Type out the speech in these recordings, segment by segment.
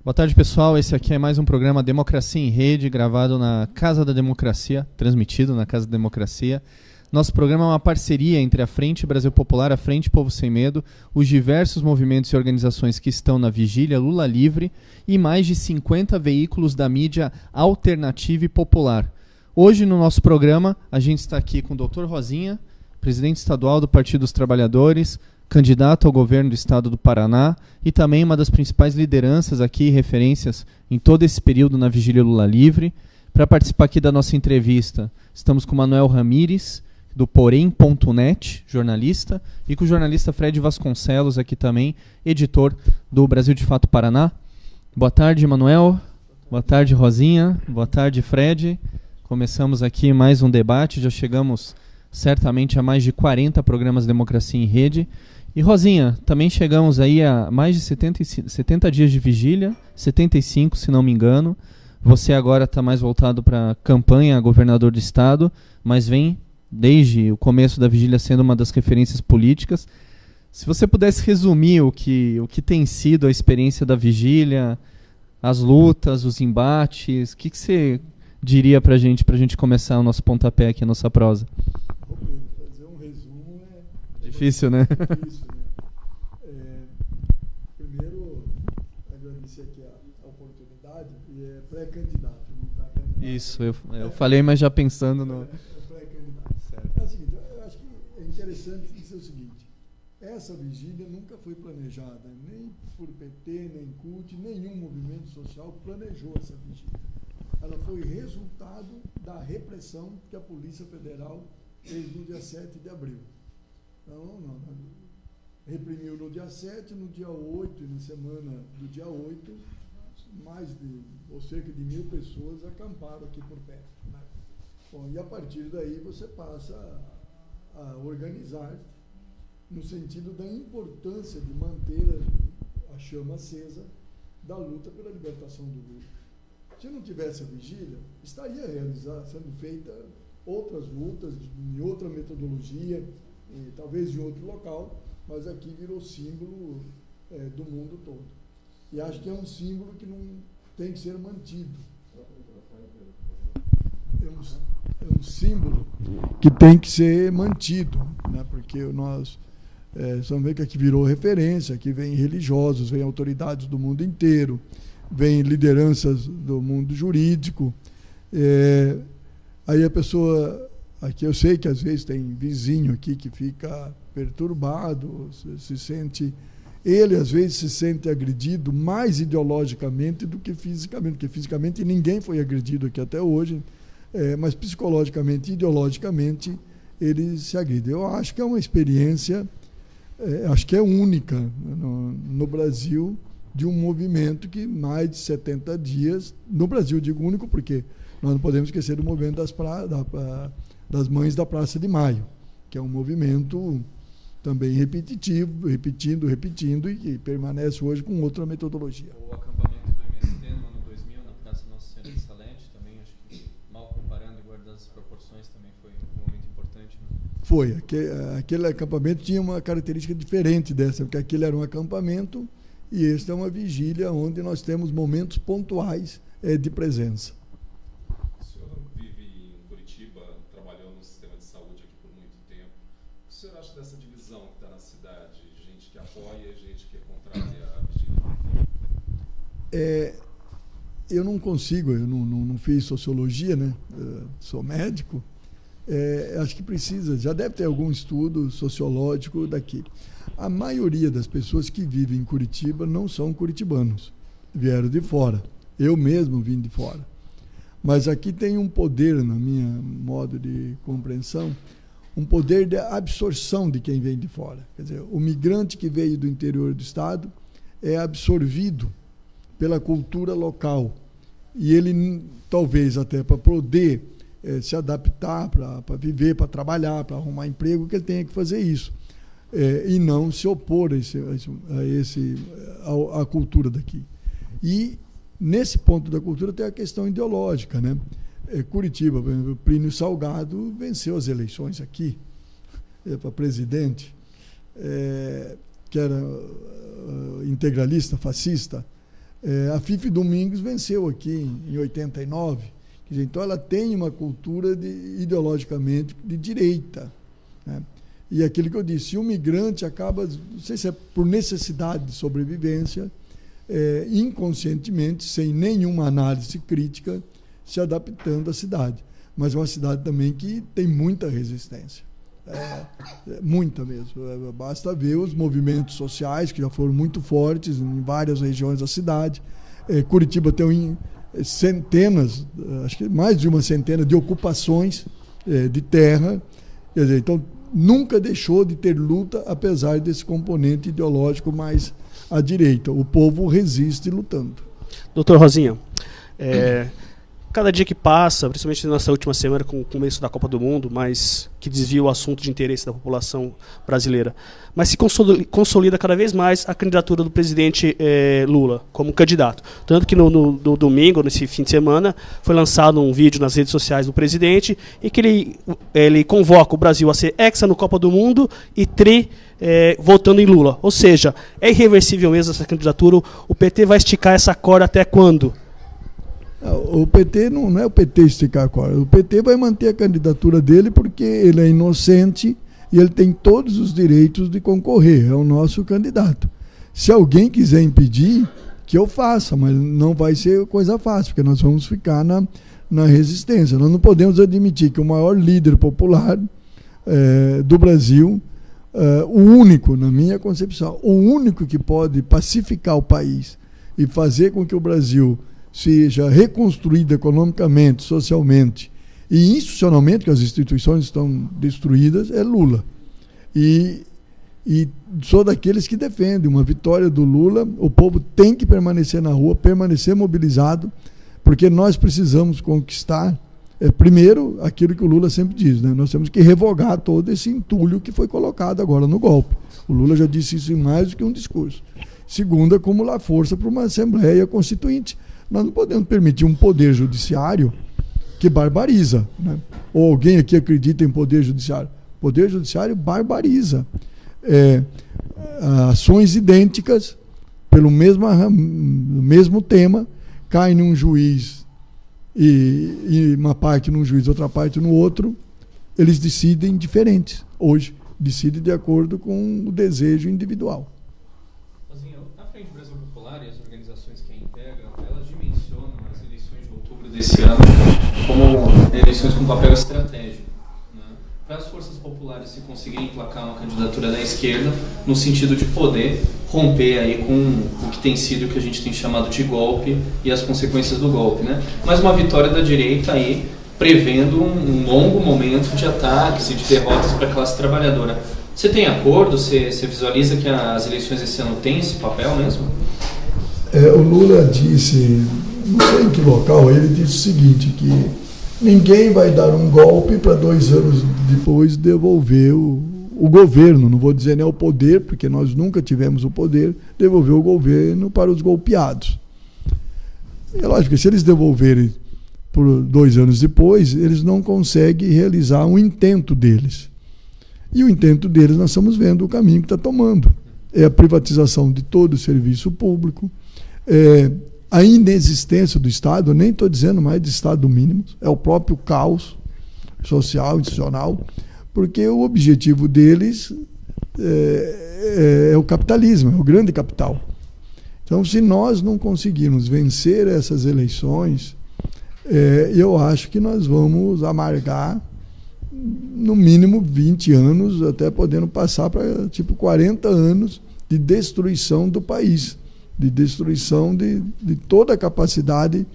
Boa tarde, pessoal. Esse aqui é mais um programa Democracia em Rede, gravado na Casa da Democracia, transmitido na Casa da Democracia. Nosso programa é uma parceria entre a Frente Brasil Popular, a Frente Povo Sem Medo, os diversos movimentos e organizações que estão na vigília Lula Livre e mais de 50 veículos da mídia alternativa e popular. Hoje, no nosso programa, a gente está aqui com o Dr. Rosinha, presidente estadual do Partido dos Trabalhadores, candidato ao governo do estado do Paraná e também uma das principais lideranças aqui, referências em todo esse período na vigília Lula Livre. Para participar aqui da nossa entrevista, estamos com o Manuel Ramires, do Porém.net, jornalista, e com o jornalista Fred Vasconcelos, aqui também, editor do Brasil de Fato Paraná. Boa tarde, Manuel. Boa tarde, Rosinha. Boa tarde, Fred. Começamos aqui mais um debate, já chegamos certamente a mais de 40 programas Democracia em Rede. E Rosinha, também chegamos aí a mais de 70 dias de vigília, 75 se não me engano. Você agora está mais voltado para a campanha a governador do estado, mas vem desde o começo da vigília sendo uma das referências políticas. Se você pudesse resumir o que tem sido a experiência da vigília, as lutas, os embates, o que você diria para a gente começar o nosso pontapé aqui, a nossa prosa? Fazer um resumo é difícil, né? Difícil, né? Primeiro, agradecer aqui a oportunidade, e é pré-candidato, não está candidato. Isso, eu falei, mas já pensando no... Pré-candidato. É o seguinte, eu acho que é interessante dizer o seguinte, essa vigília nunca foi planejada, nem por PT, nem CUT, nenhum movimento social planejou essa vigília. Ela foi resultado da repressão que a Polícia Federal fez no dia 7 de abril. Então, reprimiu no dia 7, no dia 8 e na semana do dia 8, cerca de 1.000 pessoas acamparam aqui por perto, né? Bom, e a partir daí você passa a organizar no sentido da importância de manter a chama acesa da luta pela libertação do Lula. Se não tivesse a vigília, estaria sendo feita outras lutas, em outra metodologia, talvez em outro local, mas aqui virou símbolo do mundo todo. E acho que é um símbolo que não tem que ser mantido. É um símbolo que tem que ser mantido, né? Porque nós vamos ver que aqui virou referência, aqui vem religiosos, vem autoridades do mundo inteiro, vem lideranças do mundo jurídico. Aí a pessoa, aqui eu sei que às vezes tem vizinho aqui que fica perturbado, se sente, ele às vezes se sente agredido mais ideologicamente do que fisicamente, porque fisicamente ninguém foi agredido aqui até hoje, mas psicologicamente, ideologicamente, ele se agride. Eu acho que é uma experiência, acho que é única no Brasil, de um movimento que mais de 70 dias, no Brasil digo único porque nós não podemos esquecer do movimento das Mães da Praça de Maio, que é um movimento também repetitivo, repetindo, e que permanece hoje com outra metodologia. O acampamento do MST no ano 2000, na Praça Nossa Senhora de Salete, também acho que, mal comparando e guardando as proporções, também foi um momento importante, né? Foi. Aquele acampamento tinha uma característica diferente dessa, porque aquele era um acampamento e esta é uma vigília onde nós temos momentos pontuais de presença. O senhor vive em Curitiba, trabalhou no sistema de saúde aqui por muito tempo. O que o senhor acha dessa divisão que está na cidade? Gente que apoia, gente que é contrária à vigília? Eu não consigo, eu não fiz sociologia, né? Sou médico. Acho que precisa, já deve ter algum estudo sociológico daqui. A maioria das pessoas que vivem em Curitiba não são curitibanos, vieram de fora. Eu mesmo vim de fora. Mas aqui tem um poder, na minha modo de compreensão, um poder de absorção de quem vem de fora. Quer dizer, o migrante que veio do interior do estado é absorvido pela cultura local. E ele, talvez até para poder se adaptar, para viver, para trabalhar, para arrumar emprego, que ele tenha que fazer isso. E não se opor à cultura daqui. E, nesse ponto da cultura, tem a questão ideológica, né? Curitiba, por exemplo, Plínio Salgado venceu as eleições aqui para presidente, que era integralista, fascista, A Fife Domingos venceu aqui em 89. Quer dizer, então ela tem uma cultura ideologicamente de direita, né? E aquilo que eu disse, o migrante acaba, não sei se é por necessidade de sobrevivência, inconscientemente, sem nenhuma análise crítica, se adaptando à cidade. Mas é uma cidade também que tem muita resistência. Muita mesmo. Basta ver os movimentos sociais, que já foram muito fortes em várias regiões da cidade. Curitiba tem centenas, acho que mais de uma centena de ocupações de terra. Quer dizer, então, nunca deixou de ter luta, apesar desse componente ideológico mais à direita. O povo resiste lutando. Doutor Rosinha, cada dia que passa, principalmente nessa última semana com o começo da Copa do Mundo, mas que desvia o assunto de interesse da população brasileira, mas se consolida cada vez mais a candidatura do presidente Lula como candidato. Tanto que no domingo, nesse fim de semana, foi lançado um vídeo nas redes sociais do presidente em que ele convoca o Brasil a ser hexa no Copa do Mundo e votando em Lula. Ou seja, é irreversível mesmo essa candidatura. O PT vai esticar essa corda até quando? O PT não é o PT esticar a corda. O PT vai manter a candidatura dele porque ele é inocente e ele tem todos os direitos de concorrer. É o nosso candidato. Se alguém quiser impedir, que eu faça, mas não vai ser coisa fácil, porque nós vamos ficar na resistência. Nós não podemos admitir que o maior líder popular do Brasil, o único, na minha concepção, o único que pode pacificar o país e fazer com que o Brasil seja reconstruído economicamente, socialmente e institucionalmente, que as instituições estão destruídas, é Lula. E sou daqueles que defendem uma vitória do Lula. O povo tem que permanecer na rua, permanecer mobilizado, porque nós precisamos conquistar, primeiro, aquilo que o Lula sempre diz, né? Nós temos que revogar todo esse entulho que foi colocado agora no golpe. O Lula já disse isso em mais do que um discurso. Segundo, acumular força para uma Assembleia Constituinte. Nós não podemos permitir um poder judiciário que barbariza, né? Ou alguém aqui acredita em poder judiciário? O poder judiciário barbariza. Ações idênticas, pelo mesmo tema, caem num juiz e uma parte num juiz, outra parte no outro. Eles decidem diferentes. Hoje, decidem de acordo com o desejo individual. Esse ano como eleições com papel estratégico, né? Para as forças populares se conseguirem emplacar uma candidatura da esquerda no sentido de poder romper aí com o que tem sido, o que a gente tem chamado de golpe e as consequências do golpe, né? Mas uma vitória da direita aí prevendo um longo momento de ataques e de derrotas para a classe trabalhadora. Você tem acordo? Você visualiza que as eleições esse ano têm esse papel mesmo? O Lula disse, não sei em que local, ele disse o seguinte, que ninguém vai dar um golpe para 2 anos depois devolver o governo, não vou dizer nem o poder, porque nós nunca tivemos o poder, devolver o governo para os golpeados. É lógico que se eles devolverem por 2 anos depois, eles não conseguem realizar um intento deles. E o intento deles, nós estamos vendo o caminho que está tomando. É a privatização de todo o serviço público, a inexistência do Estado, eu nem estou dizendo mais de Estado mínimo, é o próprio caos social, institucional, porque o objetivo deles é o capitalismo, é o grande capital. Então, se nós não conseguirmos vencer essas eleições, eu acho que nós vamos amargar no mínimo 20 anos, até podendo passar para tipo 40 anos de destruição do país, de destruição de toda a capacidade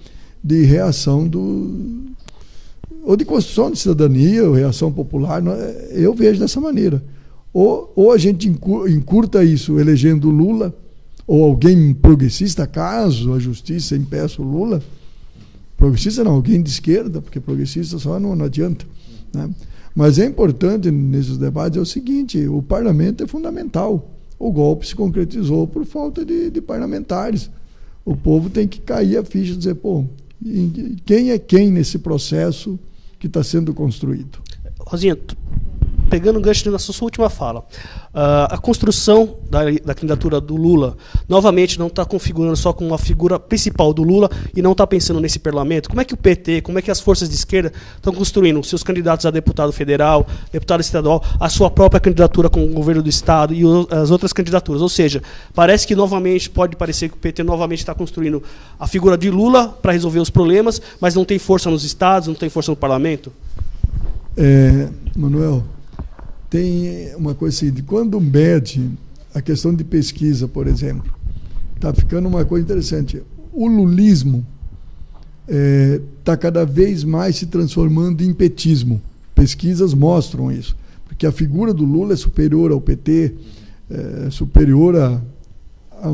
de reação ou de construção de cidadania, ou reação popular. Eu vejo dessa maneira. Ou a gente encurta isso elegendo Lula, ou alguém progressista, caso a justiça impeça o Lula. Progressista não, alguém de esquerda, porque progressista só não adianta, né? Mas é importante nesses debates o seguinte, o parlamento é fundamental. O golpe se concretizou por falta de parlamentares. O povo tem que cair a ficha e dizer, quem é quem nesse processo que está sendo construído? Rosinha, pegando um gancho na sua última fala, a construção da candidatura do Lula, novamente, não está configurando só com uma figura principal do Lula e não está pensando nesse parlamento? Como é que o PT, como é que as forças de esquerda estão construindo seus candidatos a deputado federal, deputado estadual, a sua própria candidatura com o governo do Estado e as outras candidaturas? Ou seja, parece que novamente, pode parecer que o PT novamente está construindo a figura de Lula para resolver os problemas, mas não tem força nos estados, não tem força no parlamento? Manuel, tem uma coisa assim, quando mede a questão de pesquisa, por exemplo, está ficando uma coisa interessante. O lulismo está cada vez mais se transformando em petismo. Pesquisas mostram isso, porque a figura do Lula é superior ao PT, é superior a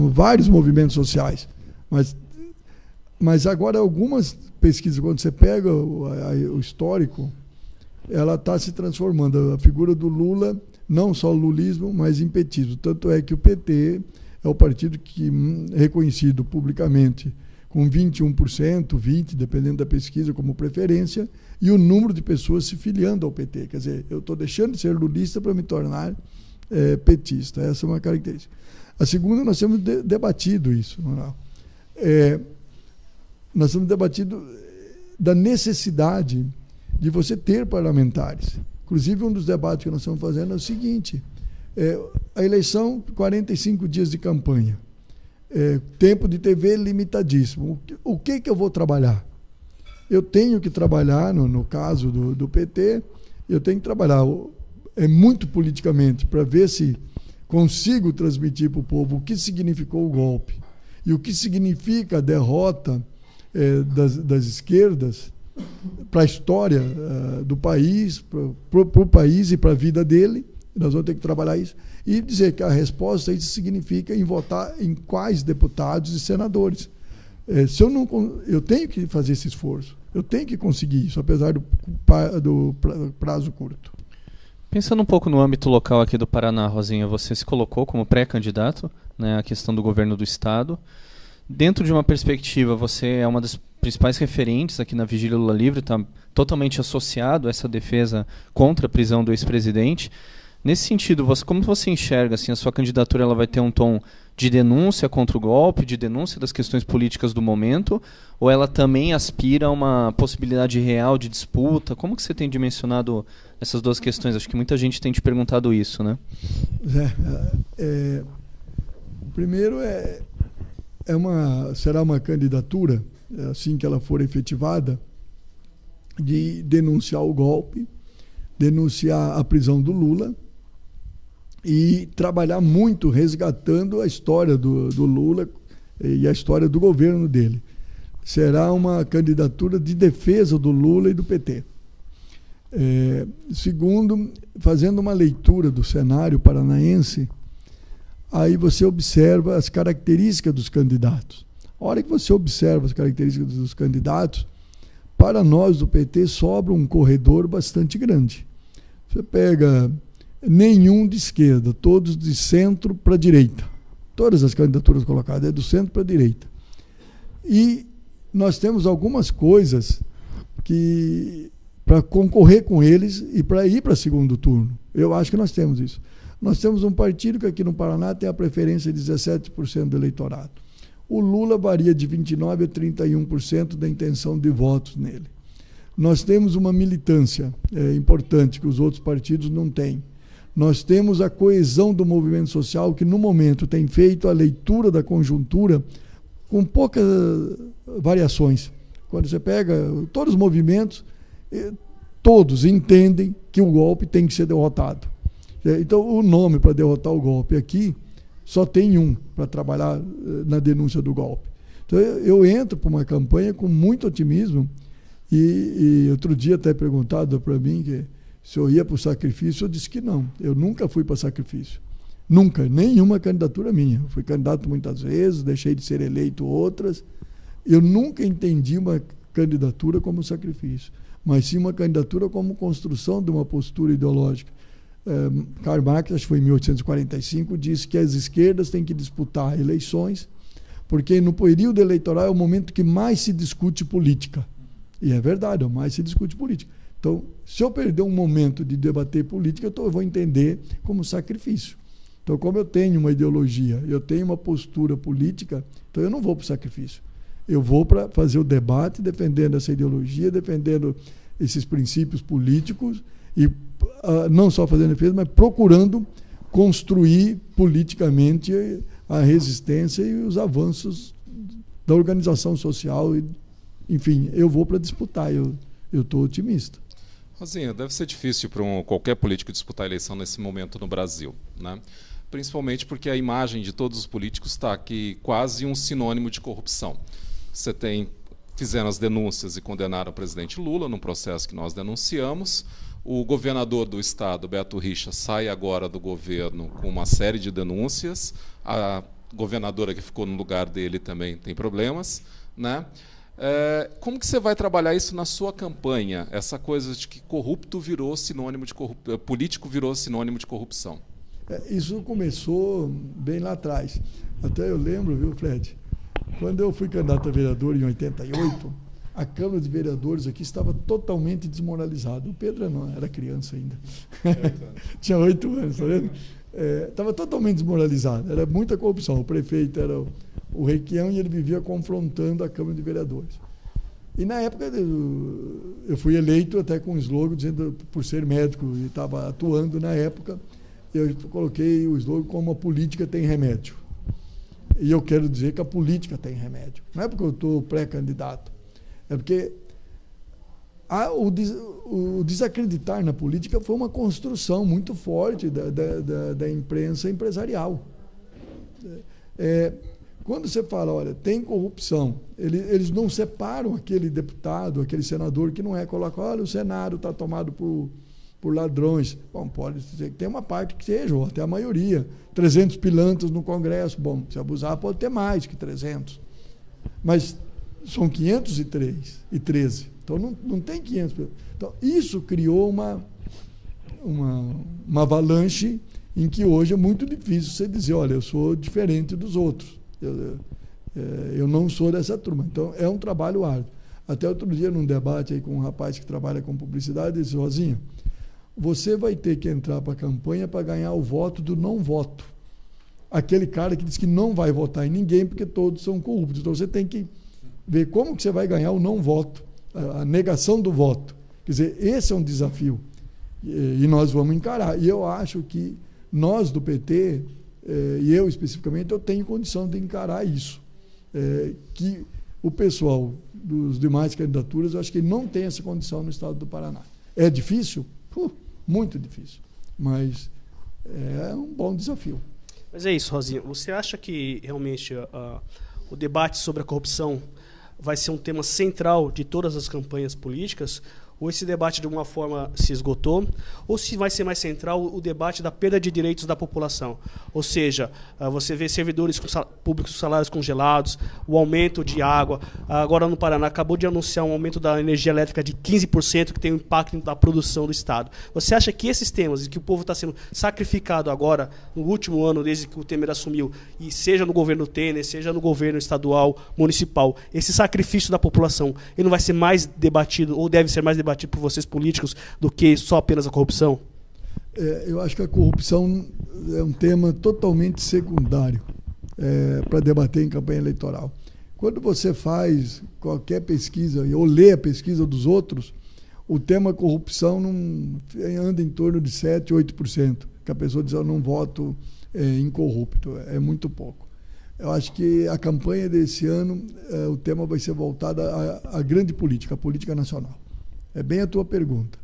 vários movimentos sociais. Mas agora algumas pesquisas, quando você pega o histórico, ela está se transformando. A figura do Lula, não só o lulismo, mas em petismo. Tanto é que o PT é o partido que reconhecido publicamente com 21%, 20%, dependendo da pesquisa, como preferência, e o número de pessoas se filiando ao PT. Quer dizer, eu estou deixando de ser lulista para me tornar petista. Essa é uma característica. A segunda, nós temos debatido isso. Nós temos debatido da necessidade de você ter parlamentares. Inclusive, um dos debates que nós estamos fazendo é o seguinte: a eleição, 45 dias de campanha, tempo de TV limitadíssimo. O que eu vou trabalhar? Eu tenho que trabalhar, no caso do PT, eu tenho que trabalhar muito politicamente para ver se consigo transmitir para o povo o que significou o golpe e o que significa a derrota das esquerdas para a história do país, para o país e para a vida dele. Nós vamos ter que trabalhar isso e dizer que a resposta a isso significa em votar em quais deputados e senadores. Eu tenho que fazer esse esforço, eu tenho que conseguir isso, apesar do prazo curto. Pensando um pouco no âmbito local aqui do Paraná, Rosinha, você se colocou como pré-candidato, né, à questão do governo do Estado. Dentro de uma perspectiva, você é uma das principais referentes aqui na Vigília Lula Livre, está totalmente associado a essa defesa contra a prisão do ex-presidente. Nesse sentido, como você enxerga, assim, a sua candidatura ela vai ter um tom de denúncia contra o golpe, de denúncia das questões políticas do momento, ou ela também aspira a uma possibilidade real de disputa? Como que você tem dimensionado essas duas questões? Acho que muita gente tem te perguntado isso, né? Primeiro, será uma candidatura, assim que ela for efetivada, de denunciar o golpe, denunciar a prisão do Lula e trabalhar muito resgatando a história do Lula e a história do governo dele. Será uma candidatura de defesa do Lula e do PT. Segundo, fazendo uma leitura do cenário paranaense, aí você observa as características dos candidatos. A hora que você observa as características dos candidatos, para nós do PT sobra um corredor bastante grande. Você pega nenhum de esquerda, todos de centro para direita. Todas as candidaturas colocadas é do centro para direita. E nós temos algumas coisas que para concorrer com eles e para ir para segundo turno. Eu acho que nós temos isso. Nós temos um partido que aqui no Paraná tem a preferência de 17% do eleitorado. O Lula varia de 29% a 31% da intenção de votos nele. Nós temos uma militância importante que os outros partidos não têm. Nós temos a coesão do movimento social que, no momento, tem feito a leitura da conjuntura com poucas variações. Quando você pega todos os movimentos, todos entendem que o golpe tem que ser derrotado. Então, o nome para derrotar o golpe aqui só tem um para trabalhar na denúncia do golpe. Então, eu entro para uma campanha com muito otimismo e outro dia até perguntado para mim se eu ia para o sacrifício, eu disse que não. Eu nunca fui para sacrifício. Nunca, nenhuma candidatura minha. Eu fui candidato muitas vezes, deixei de ser eleito outras. Eu nunca entendi uma candidatura como sacrifício, mas sim uma candidatura como construção de uma postura ideológica. Karl Marx, acho que foi em 1845, disse que as esquerdas têm que disputar eleições, porque no período eleitoral é o momento que mais se discute política. E é verdade, mais se discute política. Então, se eu perder um momento de debater política, eu vou entender como sacrifício. Então, como eu tenho uma ideologia, eu tenho uma postura política, então eu não vou para o sacrifício. Eu vou para fazer o debate defendendo essa ideologia, defendendo esses princípios políticos e não só fazendo defesa, mas procurando construir politicamente a resistência e os avanços da organização social. Enfim, eu vou para disputar, eu estou otimista. Rosinha, deve ser difícil para qualquer político disputar a eleição nesse momento no Brasil, né? Principalmente porque a imagem de todos os políticos está aqui quase um sinônimo de corrupção. Você fizeram as denúncias e condenaram o presidente Lula num processo que nós denunciamos. O governador do estado, Beto Richa, sai agora do governo com uma série de denúncias. A governadora que ficou no lugar dele também tem problemas, né? Como que você vai trabalhar isso na sua campanha? Essa coisa de que corrupto virou sinônimo de político virou sinônimo de corrupção. Isso começou bem lá atrás. Até eu lembro, viu, Fred? Quando eu fui candidato a vereador em 88, a Câmara de Vereadores aqui estava totalmente desmoralizada. O Pedro não era criança ainda. Tinha 8 anos, tá vendo? Estava totalmente desmoralizada. Era muita corrupção. O prefeito era o Requião e ele vivia confrontando a Câmara de Vereadores. E na época eu fui eleito até com um slogan dizendo, por ser médico e estava atuando na época, eu coloquei o slogan como a política tem remédio. E eu quero dizer que a política tem remédio. Não é porque eu estou pré-candidato. É porque o desacreditar na política foi uma construção muito forte da imprensa empresarial. Quando você fala, olha, tem corrupção, eles não separam aquele deputado, aquele senador que não é, colocam, olha, o Senado está tomado por ladrões. Bom, pode ser que tem uma parte que seja, ou até a maioria. 300 pilantras no Congresso. Bom, se abusar pode ter mais que 300. Mas são 513. Então não tem 500 pilantras. Então, isso criou uma avalanche em que hoje é muito difícil você dizer, olha, eu sou diferente dos outros. Eu não sou dessa turma. Então, é um trabalho árduo. Até outro dia, num debate aí com um rapaz que trabalha com publicidade, ele disse, Rosinha, você vai ter que entrar para a campanha para ganhar o voto do não voto. Aquele cara que diz que não vai votar em ninguém porque todos são corruptos. Então você tem que ver como que você vai ganhar o não voto, a negação do voto. Quer dizer, esse é um desafio e nós vamos encarar. E eu acho que nós do PT, e eu especificamente, eu tenho condição de encarar isso. Que o pessoal dos demais candidaturas, eu acho que não tem essa condição no estado do Paraná. É difícil? Muito difícil, mas é um bom desafio. Mas é isso, Rosinha. Você acha que realmente o debate sobre a corrupção vai ser um tema central de todas as campanhas políticas? Ou esse debate de alguma forma se esgotou? Ou se vai ser mais central o debate da perda de direitos da população? Ou seja, você vê servidores públicos com salários congelados, o aumento de água. Agora no Paraná acabou de anunciar um aumento da energia elétrica de 15%, que tem um impacto na produção do Estado. Você acha que esses temas, e que o povo está sendo sacrificado agora, no último ano, desde que o Temer assumiu, e seja no governo Temer, seja no governo estadual, municipal, esse sacrifício da população, ele não vai ser mais debatido, ou deve ser mais debatido por vocês políticos do que só apenas a corrupção? Eu acho que a corrupção é um tema totalmente secundário para debater em campanha eleitoral. Quando você faz qualquer pesquisa ou lê a pesquisa dos outros, o tema corrupção anda em torno de 7%, 8%. Que a pessoa diz, eu não voto incorrupto. É muito pouco. Eu acho que a campanha desse ano, o tema vai ser voltado à grande política, a política nacional. É bem a tua pergunta.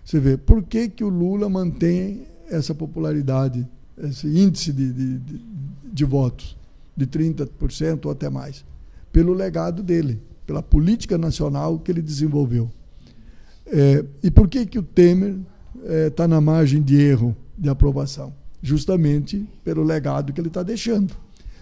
Você vê, por que o Lula mantém essa popularidade, esse índice de votos de 30% ou até mais? Pelo legado dele, pela política nacional que ele desenvolveu. E por que o Temer está na margem de erro de aprovação? Justamente pelo legado que ele está deixando.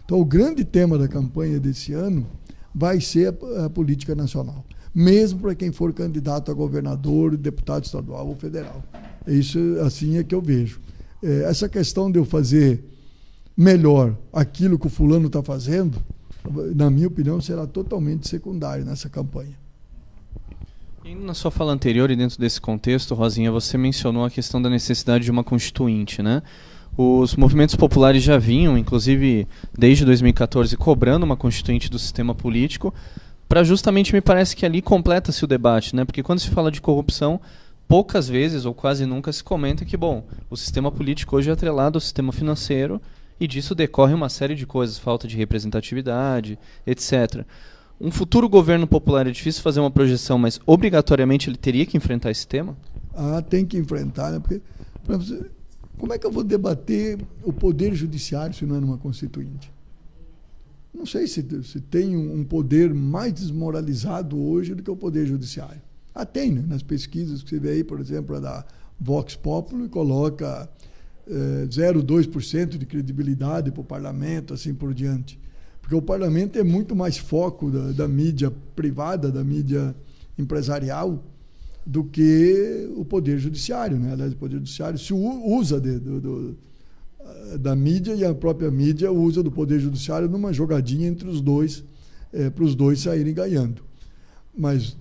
Então, o grande tema da campanha desse ano vai ser a política nacional, mesmo para quem for candidato a governador, deputado estadual ou federal. Isso assim é que eu vejo. Essa questão de eu fazer melhor aquilo que o fulano está fazendo, na minha opinião, será totalmente secundário nessa campanha. E na sua fala anterior e dentro desse contexto, Rosinha, você mencionou a questão da necessidade de uma constituinte, né? Os movimentos populares já vinham, inclusive desde 2014, cobrando uma constituinte do sistema político, para justamente, me parece que ali completa-se o debate, né? Porque quando se fala de corrupção, poucas vezes ou quase nunca se comenta que, bom, o sistema político hoje é atrelado ao sistema financeiro e disso decorre uma série de coisas, falta de representatividade, etc. Um futuro governo popular é difícil fazer uma projeção, mas obrigatoriamente ele teria que enfrentar esse tema? Tem que enfrentar, né? Porque como é que eu vou debater o poder judiciário se não é numa constituinte? Não sei se tem um poder mais desmoralizado hoje do que o poder judiciário. Tem, né? Nas pesquisas que você vê aí, por exemplo, a da Vox Populi coloca 0,2% de credibilidade para o parlamento, assim por diante. Porque o parlamento é muito mais foco da mídia privada, da mídia empresarial, do que o poder judiciário, né? Aliás, o poder judiciário se usa da mídia, e a própria mídia usa do poder judiciário numa jogadinha entre os dois, para os dois saírem ganhando. Mas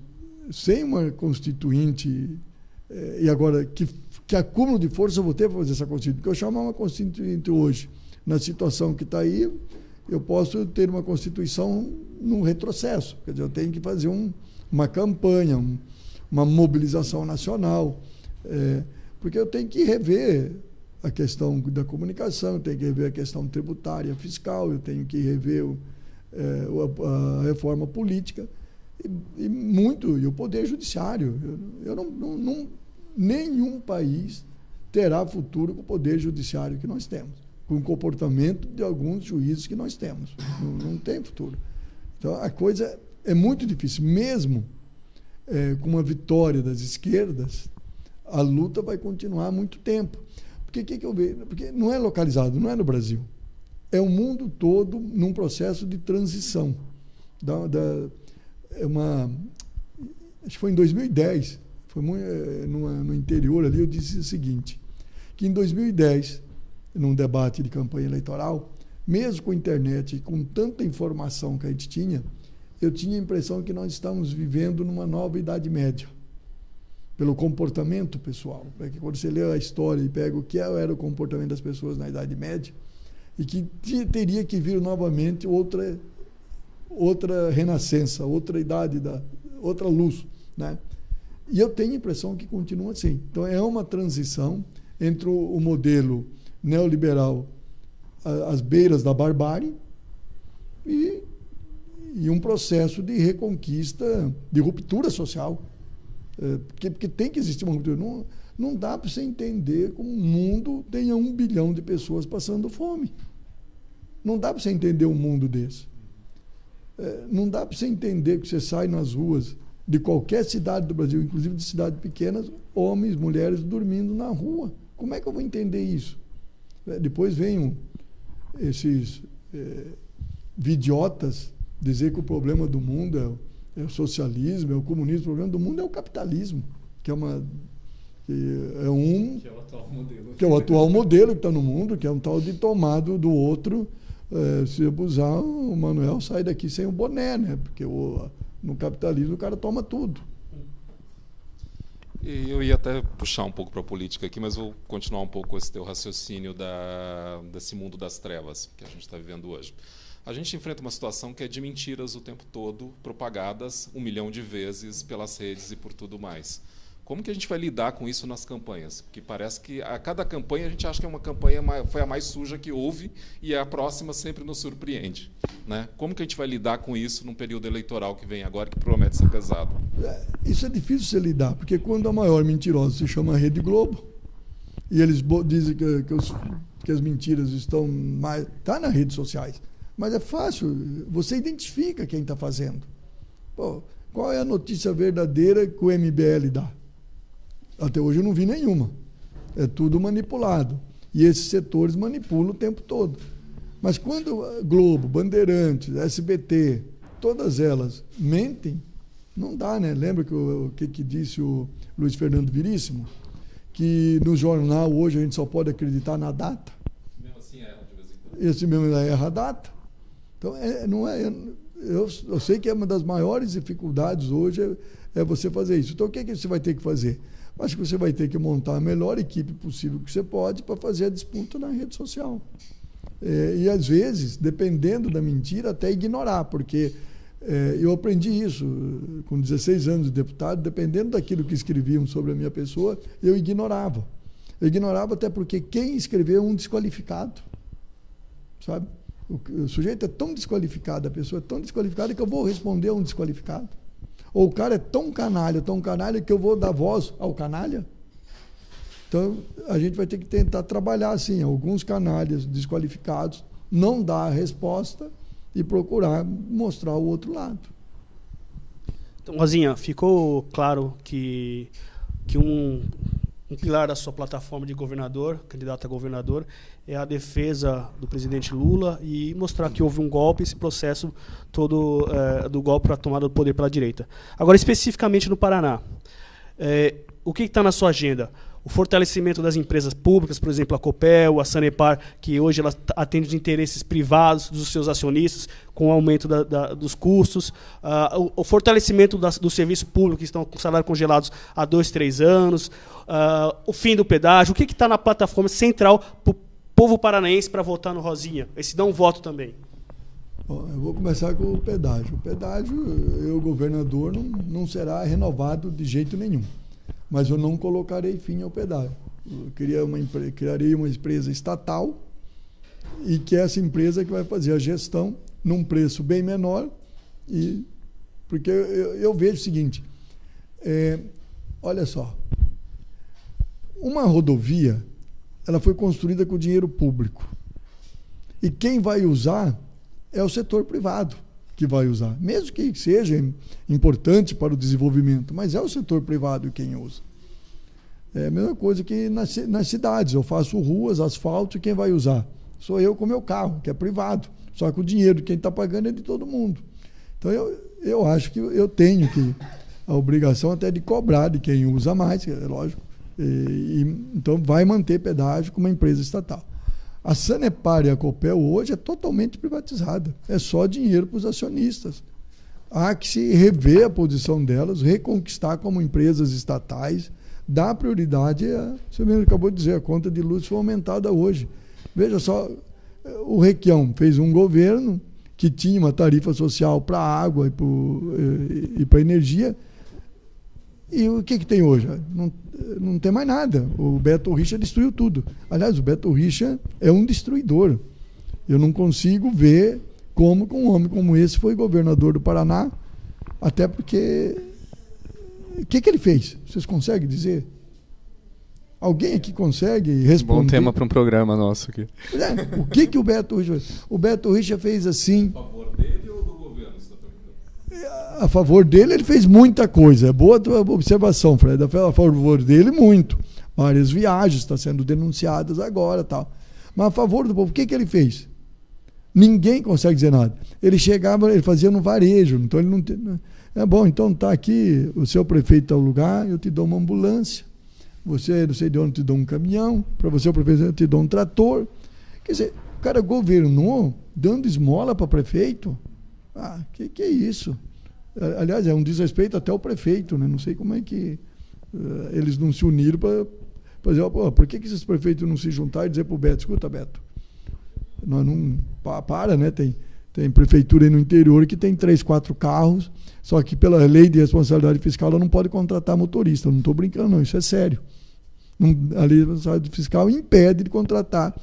sem uma constituinte, e agora, que acúmulo de força eu vou ter para fazer essa constituinte? Porque eu chamo uma constituinte hoje, na situação que está aí, eu posso ter uma constituição no retrocesso. Quer dizer, eu tenho que fazer uma campanha, uma mobilização nacional, porque eu tenho que rever a questão da comunicação, eu tenho que rever a questão tributária, fiscal, eu tenho que rever a reforma política e o poder judiciário. Nenhum país terá futuro com o poder judiciário que nós temos, com o comportamento de alguns juízes que nós temos. Não tem futuro. Então, a coisa é muito difícil. Mesmo com uma vitória das esquerdas, a luta vai continuar há muito tempo. Porque que eu vejo? Porque não é localizado, não é no Brasil. É o mundo todo num processo de transição. Acho que foi em 2010, foi no interior ali, eu disse o seguinte, que em 2010, num debate de campanha eleitoral, mesmo com a internet e com tanta informação que a gente tinha, eu tinha a impressão que nós estamos vivendo numa nova Idade Média, pelo comportamento pessoal. Porque quando você lê a história e pega o que era o comportamento das pessoas na Idade Média, e que teria que vir novamente outra renascença, outra idade, outra luz, né? E eu tenho a impressão que continua assim. Então, é uma transição entre o modelo neoliberal às beiras da barbárie e um processo de reconquista, de ruptura social. Porque tem que existir uma ruptura. Não dá para você entender como um mundo tenha 1 bilhão de pessoas passando fome. Não dá para você entender um mundo desse. Não dá para você entender que você sai nas ruas de qualquer cidade do Brasil, inclusive de cidades pequenas, homens, mulheres dormindo na rua. Como é que eu vou entender isso? Depois vêm esses vidiotas dizer que o problema do mundo é o socialismo, é o comunismo. O problema do mundo é o capitalismo, que é o atual modelo. Que é o atual modelo que está no mundo, que é um tal de tomado do outro. Se abusar, o Manuel sai daqui sem o boné, né? Porque no capitalismo o cara toma tudo. E eu ia até puxar um pouco para a política aqui, mas vou continuar um pouco esse teu raciocínio desse mundo das trevas que a gente está vivendo hoje. A gente enfrenta uma situação que é de mentiras o tempo todo, propagadas 1 milhão de vezes pelas redes e por tudo mais. Como que a gente vai lidar com isso nas campanhas? Porque parece que a cada campanha a gente acha que é uma campanha foi a mais suja que houve e a próxima sempre nos surpreende, né? Como que a gente vai lidar com isso num período eleitoral que vem agora, que promete ser pesado? Isso é difícil de se lidar, porque quando a maior mentirosa se chama Rede Globo, e eles dizem que as mentiras estão mais... Está nas redes sociais, mas é fácil, você identifica quem está fazendo. Pô, qual é a notícia verdadeira que o MBL dá? Até hoje eu não vi nenhuma. É tudo manipulado. E esses setores manipulam o tempo todo. Mas quando Globo, Bandeirantes, SBT, todas elas mentem, não dá, né? Lembra o que disse o Luiz Fernando Veríssimo? Que no jornal hoje a gente só pode acreditar na data. Mesmo assim erra de vez em quando. Esse mesmo erra a data. Então, eu sei que é uma das maiores dificuldades hoje é você fazer isso. Então, o que você vai ter que fazer? Acho que você vai ter que montar a melhor equipe possível que você pode para fazer a disputa na rede social. E, às vezes, dependendo da mentira, até ignorar, porque eu aprendi isso com 16 anos de deputado, dependendo daquilo que escreviam sobre a minha pessoa, eu ignorava. Eu ignorava até porque quem escreveu é um desqualificado, sabe? O sujeito é tão desqualificado, a pessoa é tão desqualificada que eu vou responder a um desqualificado. Ou o cara é tão canalha que eu vou dar voz ao canalha. Então, a gente vai ter que tentar trabalhar assim, alguns canalhas desqualificados, não dar a resposta e procurar mostrar o outro lado. Então, Rosinha, ficou claro que um pilar da sua plataforma de governador, candidato a governador, é a defesa do presidente Lula e mostrar que houve um golpe, esse processo todo do golpe para a tomada do poder pela direita. Agora, especificamente no Paraná, o que está na sua agenda? O fortalecimento das empresas públicas, por exemplo, a Copel, a Sanepar, que hoje ela atende os interesses privados dos seus acionistas, com o aumento dos custos, o fortalecimento do serviço público, que estão com salários congelados há 2, 3 anos, o fim do pedágio. O que está na plataforma central para o povo paranaense para votar no Rosinha? Esse dá um voto também. Bom, eu vou começar com o pedágio. O pedágio, governador, não será renovado de jeito nenhum. Mas eu não colocarei fim ao pedágio. Eu criarei uma empresa estatal e que é essa empresa que vai fazer a gestão num preço bem menor. Porque eu vejo o seguinte, olha só, uma rodovia ela foi construída com dinheiro público. E quem vai usar é o setor privado que vai usar, mesmo que seja importante para o desenvolvimento, mas é o setor privado quem usa. É a mesma coisa que nas cidades, eu faço ruas, asfalto, e quem vai usar? Sou eu com meu carro, que é privado, só que o dinheiro de quem está pagando é de todo mundo. Então eu acho que eu tenho a obrigação até de cobrar de quem usa mais, é lógico, então vai manter pedágio com uma empresa estatal. A Sanepar e a Copel hoje é totalmente privatizada. É só dinheiro para os acionistas. Há que se rever a posição delas, reconquistar como empresas estatais, dar prioridade você mesmo acabou de dizer, a conta de luz foi aumentada hoje. Veja só, o Requião fez um governo que tinha uma tarifa social para a água e para a energia. E o que tem hoje? Não tem mais nada. O Beto Richa destruiu tudo. Aliás, o Beto Richa é um destruidor. Eu não consigo ver como um homem como esse foi governador do Paraná, até porque... O que ele fez? Vocês conseguem dizer? Alguém aqui consegue responder? Bom tema para um programa nosso aqui. O que o Beto Richa fez? O Beto Richa fez assim... A favor dele ou do governo? A favor dele, ele fez muita coisa. É boa a tua observação, Fred. A favor dele, muito. Várias viagens estão sendo denunciadas agora, tal. Mas a favor do povo, o que ele fez? Ninguém consegue dizer nada. Ele chegava, ele fazia no varejo. Então ele não tem... bom, então tá aqui, o seu prefeito está no lugar, eu te dou uma ambulância. Você, não sei de onde, te dou um caminhão. Para você, o prefeito, eu te dou um trator. Quer dizer, o cara governou dando esmola para prefeito. Que é isso? Aliás, é um desrespeito até ao prefeito, né? Não sei como é que eles não se uniram para fazer. Por que esses prefeitos não se juntaram e dizer para o Beto, escuta, Beto, nós não né? Tem prefeitura aí no interior que tem 3, 4 carros, só que pela lei de responsabilidade fiscal ela não pode contratar motorista. Eu não estou brincando, não, isso é sério. A lei de responsabilidade fiscal impede de contratar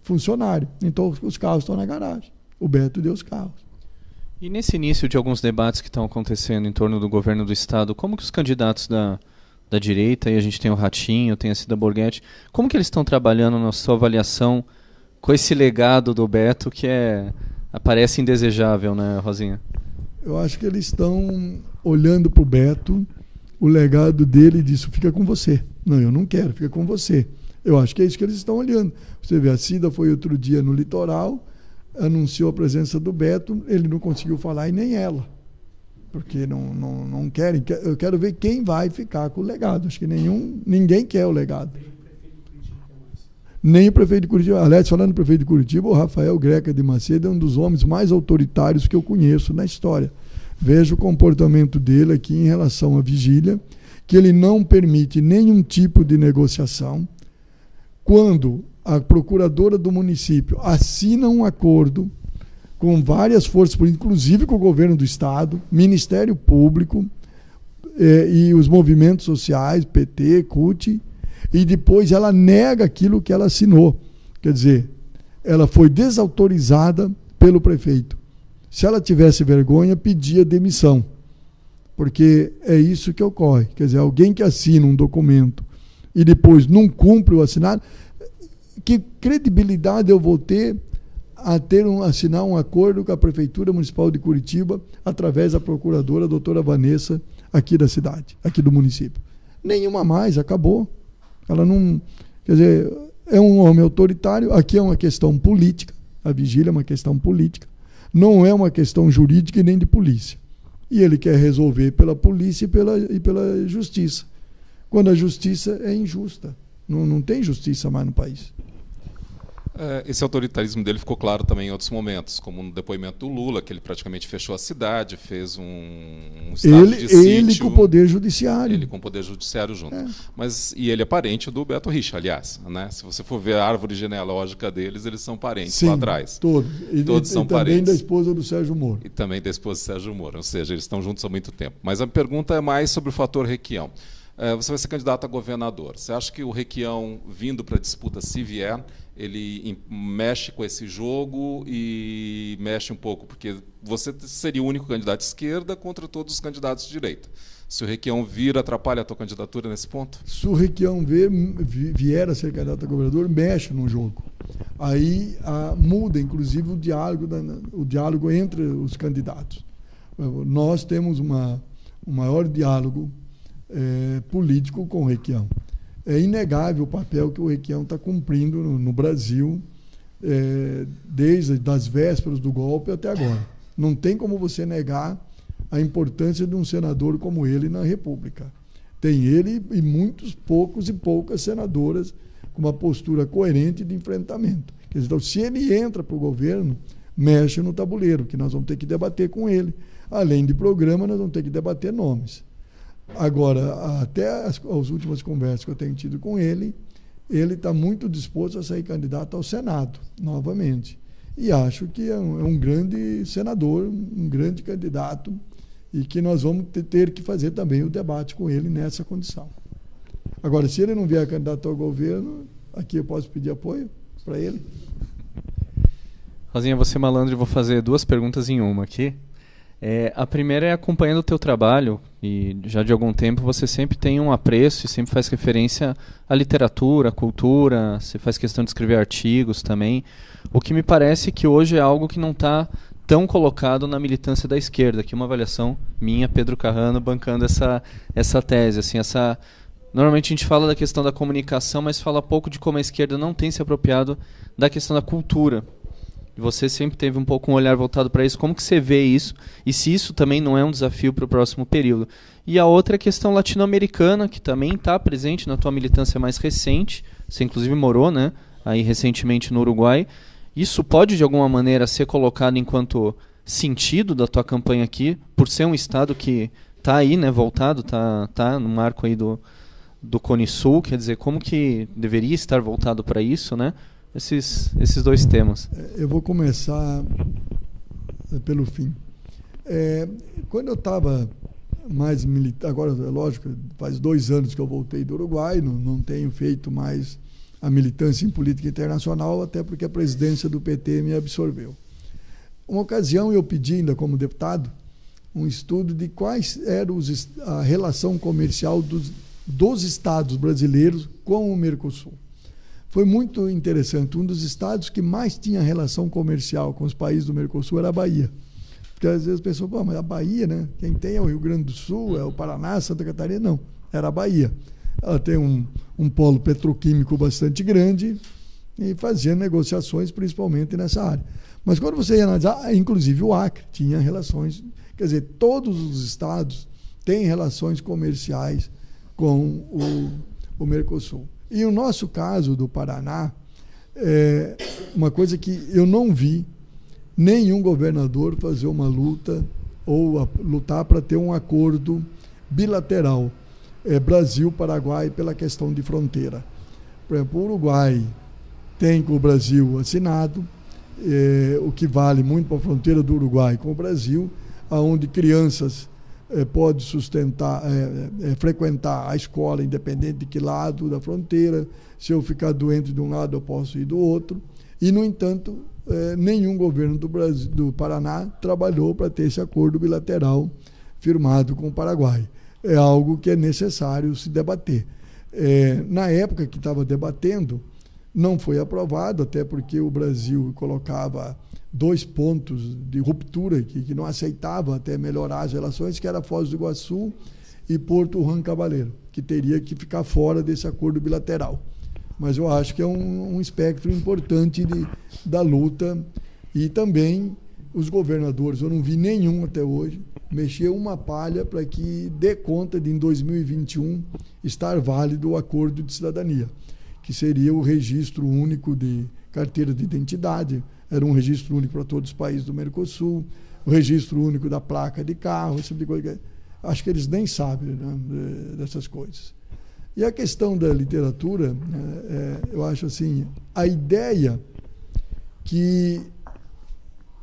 funcionário. Então os carros estão na garagem. O Beto deu os carros. E nesse início de alguns debates que estão acontecendo em torno do governo do Estado, como que os candidatos da direita, e a gente tem o Ratinho, tem a Cida Borghetti, como que eles estão trabalhando na sua avaliação com esse legado do Beto que parece indesejável, né, Rosinha? Eu acho que eles estão olhando para o Beto, o legado dele disso fica com você. Não, eu não quero, fica com você. Eu acho que é isso que eles estão olhando. Você vê, a Cida foi outro dia no litoral, anunciou a presença do Beto, ele não conseguiu falar e nem ela. Porque não querem. Eu quero ver quem vai ficar com o legado. Acho que ninguém quer o legado. Nem o prefeito de Curitiba. Aliás, falando do prefeito de Curitiba, o Rafael Greca de Macedo é um dos homens mais autoritários que eu conheço na história. Veja o comportamento dele aqui em relação à vigília, que ele não permite nenhum tipo de negociação. Quando a procuradora do município assina um acordo com várias forças políticas, inclusive com o governo do Estado, Ministério Público e os movimentos sociais, PT, CUT, e depois ela nega aquilo que ela assinou. Quer dizer, ela foi desautorizada pelo prefeito. Se ela tivesse vergonha, pedia demissão. Porque é isso que ocorre. Quer dizer, alguém que assina um documento e depois não cumpre o assinado, que credibilidade eu vou ter a assinar um acordo com a Prefeitura Municipal de Curitiba através da procuradora, a doutora Vanessa, aqui da cidade, aqui do município? Nenhuma mais, acabou. Ela não... Quer dizer, é um homem autoritário. Aqui é uma questão política. A vigília é uma questão política. Não é uma questão jurídica e nem de polícia. E ele quer resolver pela polícia e pela justiça. Quando a justiça é injusta. Não tem justiça mais no país. Esse autoritarismo dele ficou claro também em outros momentos, como no depoimento do Lula, que ele praticamente fechou a cidade, fez um estado de sítio. Ele com o Poder Judiciário. Ele com o Poder Judiciário junto. E ele é parente do Beto Richa, aliás. Né? Se você for ver a árvore genealógica deles, eles são parentes. Sim, lá atrás. Todos. Todos são parentes. E também da esposa do Sérgio Moro. E também da esposa do Sérgio Moro. Ou seja, eles estão juntos há muito tempo. Mas a pergunta é mais sobre o fator Requião. Você vai ser candidato a governador. Você acha que o Requião, vindo para a disputa, se vier, ele mexe com esse jogo e mexe um pouco, porque você seria o único candidato de esquerda contra todos os candidatos de direita. Se o Requião vir, atrapalha a tua candidatura nesse ponto? Se o Requião vier a ser candidato a governador, mexe no jogo. Aí muda, inclusive, o diálogo entre os candidatos. Nós temos um maior diálogo político com o Requião. É inegável o papel que o Requião está cumprindo no Brasil, desde as vésperas do golpe até agora. Não tem como você negar a importância de um senador como ele na República. Tem ele e poucas senadoras com uma postura coerente de enfrentamento. Quer dizer, então, se ele entra para o governo, mexe no tabuleiro, que nós vamos ter que debater com ele. Além de programa, nós vamos ter que debater nomes. Agora, até as últimas conversas que eu tenho tido com ele está muito disposto a sair candidato ao Senado, novamente. E acho que é um grande senador, um grande candidato, e que nós vamos ter que fazer também o debate com ele nessa condição. Agora, se ele não vier candidato ao governo, aqui eu posso pedir apoio para ele. Rosinha, você malandro, eu vou fazer duas perguntas em uma aqui. A primeira é acompanhando o teu trabalho, e já de algum tempo você sempre tem um apreço e sempre faz referência à literatura, à cultura, você faz questão de escrever artigos também, o que me parece que hoje é algo que não está tão colocado na militância da esquerda, que é uma avaliação minha, Pedro Carrano, bancando essa tese. Assim, normalmente a gente fala da questão da comunicação, mas fala pouco de como a esquerda não tem se apropriado da questão da cultura. Você sempre teve um pouco um olhar voltado para isso. Como que você vê isso? E se isso também não é um desafio para o próximo período? E a outra é a questão latino-americana, que também está presente na tua militância mais recente. Você inclusive morou, né, aí recentemente no Uruguai. Isso pode, de alguma maneira, ser colocado enquanto sentido da tua campanha aqui, por ser um estado que está aí, né, voltado, tá no marco aí do Cone Sul, quer dizer, como que deveria estar voltado para isso, né? Esses dois temas. Eu vou começar pelo fim. Quando eu estava mais militar, agora, lógico, faz 2 anos que eu voltei do Uruguai, não tenho feito mais a militância em política internacional, até porque a presidência do PT me absorveu. Uma ocasião eu pedi, ainda como deputado, um estudo de quais eram a relação comercial dos estados brasileiros com o Mercosul. Foi muito interessante. Um dos estados que mais tinha relação comercial com os países do Mercosul era a Bahia. Porque às vezes a pessoa, mas a Bahia, né? Quem tem é o Rio Grande do Sul, é o Paraná, Santa Catarina. Não, era a Bahia. Ela tem um polo petroquímico bastante grande e fazia negociações principalmente nessa área. Mas quando você ia analisar, inclusive o Acre tinha relações, quer dizer, todos os estados têm relações comerciais com o Mercosul. E o nosso caso do Paraná, uma coisa que eu não vi nenhum governador fazer uma luta ou lutar para ter um acordo bilateral Brasil-Paraguai pela questão de fronteira. Por exemplo, o Uruguai tem com o Brasil assinado, o que vale muito para a fronteira do Uruguai com o Brasil, onde crianças podem frequentar a escola independente de que lado da fronteira. Se eu ficar doente de um lado, eu posso ir do outro. E, no entanto, nenhum governo do Paraná trabalhou para ter esse acordo bilateral firmado com o Paraguai. É algo que é necessário se debater. Na época que estava debatendo, não foi aprovado, até porque o Brasil colocava 2 pontos de ruptura que não aceitava até melhorar as relações, que era Foz do Iguaçu e Porto Juan Cabaleiro, que teria que ficar fora desse acordo bilateral. Mas eu acho que é um espectro importante da luta. E também os governadores, eu não vi nenhum até hoje, mexer uma palha para que dê conta de, em 2021, estar válido o acordo de cidadania, que seria o registro único de carteira de identidade, era um registro único para todos os países do Mercosul, o registro único da placa de carro, esse tipo de coisa. Acho que eles nem sabem, né, dessas coisas. E a questão da literatura, eu acho assim, a ideia que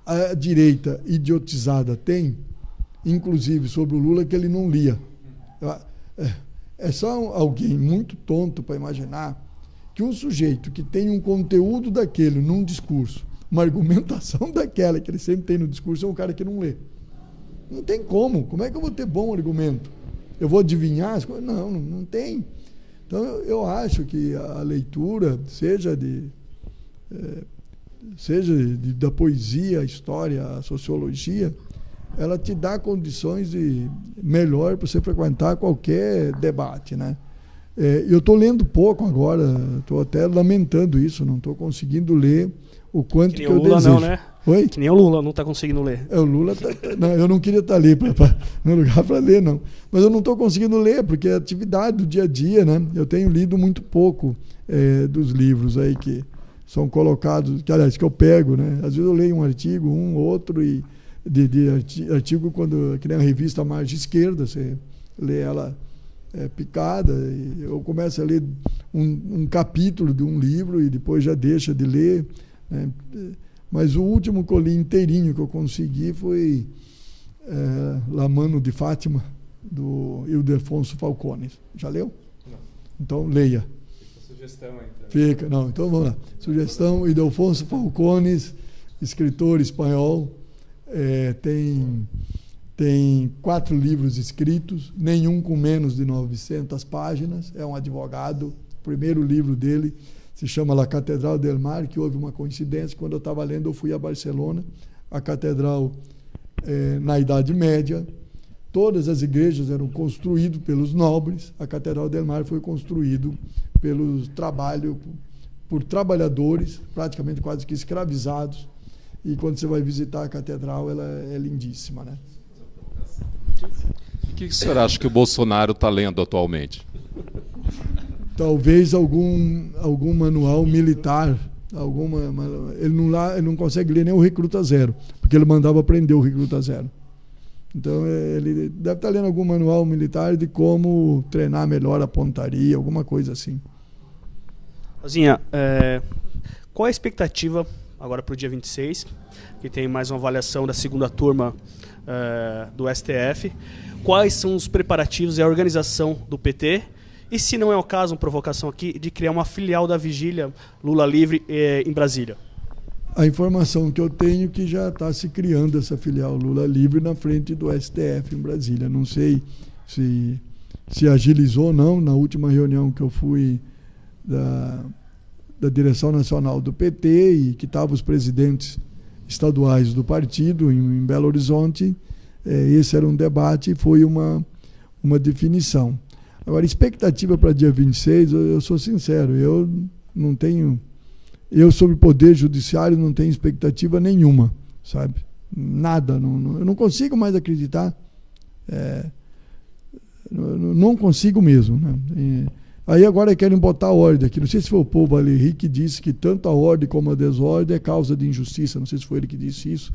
a direita idiotizada tem, inclusive sobre o Lula, que ele não lia. É só alguém muito tonto para imaginar que um sujeito que tem um conteúdo daquele num discurso, uma argumentação daquela que ele sempre tem no discurso, é um cara que não lê. Não tem como. Como é que eu vou ter bom argumento? Eu vou adivinhar as coisas? Não tem. Então, eu acho que a leitura, seja da poesia, a história, a sociologia, ela te dá condições melhor para você frequentar qualquer debate, né? Eu estou lendo pouco agora, estou até lamentando isso, não estou conseguindo ler o quanto que eu desejo. Não, né? Oi? Que nem o Lula não está conseguindo ler. O Lula não, eu não queria estar ali no lugar para ler, não. Mas eu não estou conseguindo ler, porque é atividade do dia a dia, né? Eu tenho lido muito pouco dos livros aí que são colocados, que eu pego, né? Às vezes eu leio um artigo, um, outro, e de artigo, que nem a revista Margem Esquerda, você lê ela picada, e eu começo a ler um capítulo de um livro e depois já deixa de ler, né? Mas o último que eu li inteirinho que eu consegui foi La Mano de Fátima, do Ildefonso Falcone. Já leu? Não. Então, leia. Fica a sugestão aí. Fica, não, então vamos lá. Sugestão, Ildefonso Falcone, escritor espanhol, tem 4 livros escritos, nenhum com menos de 900 páginas, é um advogado. O primeiro livro dele se chama La Catedral del Mar, que houve uma coincidência. Quando eu estava lendo, eu fui a Barcelona, a catedral na Idade Média. Todas as igrejas eram construídas pelos nobres, a Catedral del Mar foi construída por trabalhadores, praticamente quase que escravizados. E quando você vai visitar a catedral, ela é lindíssima, né? O que o senhor acha que o Bolsonaro está lendo atualmente? Talvez algum manual militar, ele não consegue ler nem o Recruta Zero, porque ele mandava prender o Recruta Zero. Então, ele deve estar lendo algum manual militar de como treinar melhor a pontaria, alguma coisa assim. Rosinha, qual a expectativa agora para o dia 26, que tem mais uma avaliação da segunda turma do STF? Quais são os preparativos e a organização do PT? E, se não é o caso, uma provocação aqui, de criar uma filial da Vigília Lula Livre em Brasília? A informação que eu tenho é que já está se criando essa filial Lula Livre na frente do STF em Brasília. Não sei se agilizou ou não. Na última reunião que eu fui da direção nacional do PT, e que estavam os presidentes estaduais do partido em Belo Horizonte, esse era um debate e foi uma definição. Agora, expectativa para dia 26, eu sou sincero, eu não tenho... Eu, sobre o Poder Judiciário, não tenho expectativa nenhuma, sabe? Nada. Eu não consigo mais acreditar. Não consigo mesmo, né? Aí agora querem botar ordem aqui. Não sei se foi o Paul Valéry que disse que tanto a ordem como a desordem é causa de injustiça. Não sei se foi ele que disse isso,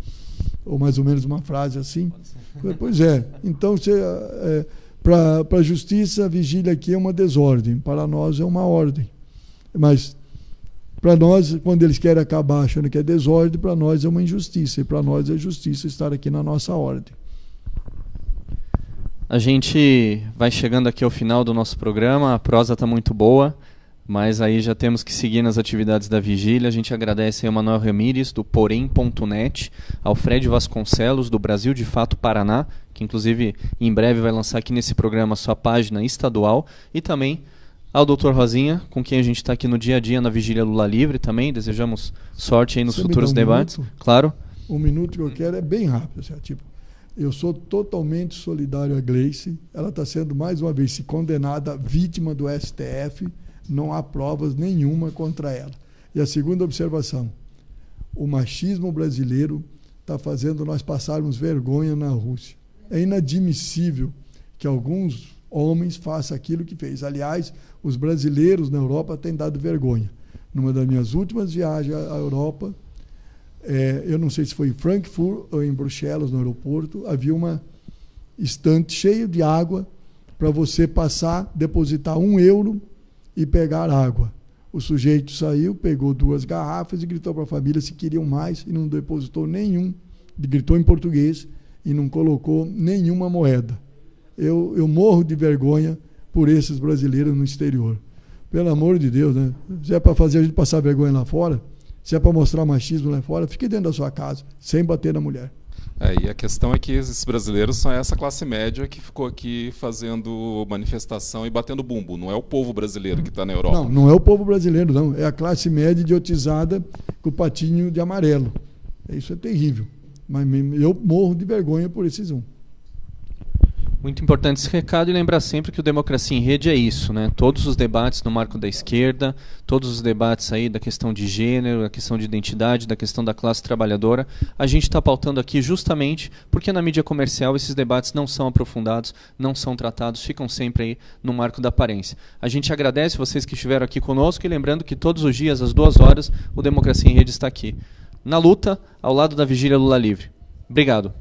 ou mais ou menos uma frase assim. Pois é. Então, para a justiça, a vigília aqui é uma desordem. Para nós é uma ordem. Mas, para nós, quando eles querem acabar achando que é desordem, para nós é uma injustiça. E para nós é justiça estar aqui na nossa ordem. A gente vai chegando aqui ao final do nosso programa, a prosa está muito boa, mas aí já temos que seguir nas atividades da vigília. A gente agradece aí ao Manuel Ramírez, do Porém.net, ao Fred Vasconcelos, do Brasil de Fato Paraná, que inclusive em breve vai lançar aqui nesse programa a sua página estadual, e também ao Dr. Rosinha, com quem a gente está aqui no dia a dia na Vigília Lula Livre também. Desejamos sorte aí nos futuros debates. Claro. Um minuto que eu quero é bem rápido, assim, tipo... Eu sou totalmente solidário à Gleice. Ela está sendo, mais uma vez, condenada, vítima do STF. Não há provas nenhuma contra ela. E a segunda observação, o machismo brasileiro está fazendo nós passarmos vergonha na Rússia. É inadmissível que alguns homens façam aquilo que fez. Aliás, os brasileiros na Europa têm dado vergonha. Numa das minhas últimas viagens à Europa, eu não sei se foi em Frankfurt ou em Bruxelas, no aeroporto, havia uma estante cheia de água para você passar, depositar €1 e pegar água. O sujeito saiu, pegou 2 garrafas e gritou para a família se queriam mais e não depositou nenhum, gritou em português e não colocou nenhuma moeda. Eu morro de vergonha por esses brasileiros no exterior. Pelo amor de Deus, né? Se é para fazer a gente passar vergonha lá fora, se é para mostrar machismo lá fora, fique dentro da sua casa, sem bater na mulher. E a questão é que esses brasileiros são essa classe média que ficou aqui fazendo manifestação e batendo bumbo. Não é o povo brasileiro que está na Europa. Não é o povo brasileiro, não. É a classe média idiotizada com o patinho de amarelo. Isso é terrível. Mas eu morro de vergonha por esses Muito importante esse recado, e lembrar sempre que o Democracia em Rede é isso, né? Todos os debates no marco da esquerda, todos os debates aí da questão de gênero, da questão de identidade, da questão da classe trabalhadora, a gente está pautando aqui justamente porque na mídia comercial esses debates não são aprofundados, não são tratados, ficam sempre aí no marco da aparência. A gente agradece vocês que estiveram aqui conosco, e lembrando que todos os dias, às 2 horas, o Democracia em Rede está aqui, na luta, ao lado da Vigília Lula Livre. Obrigado.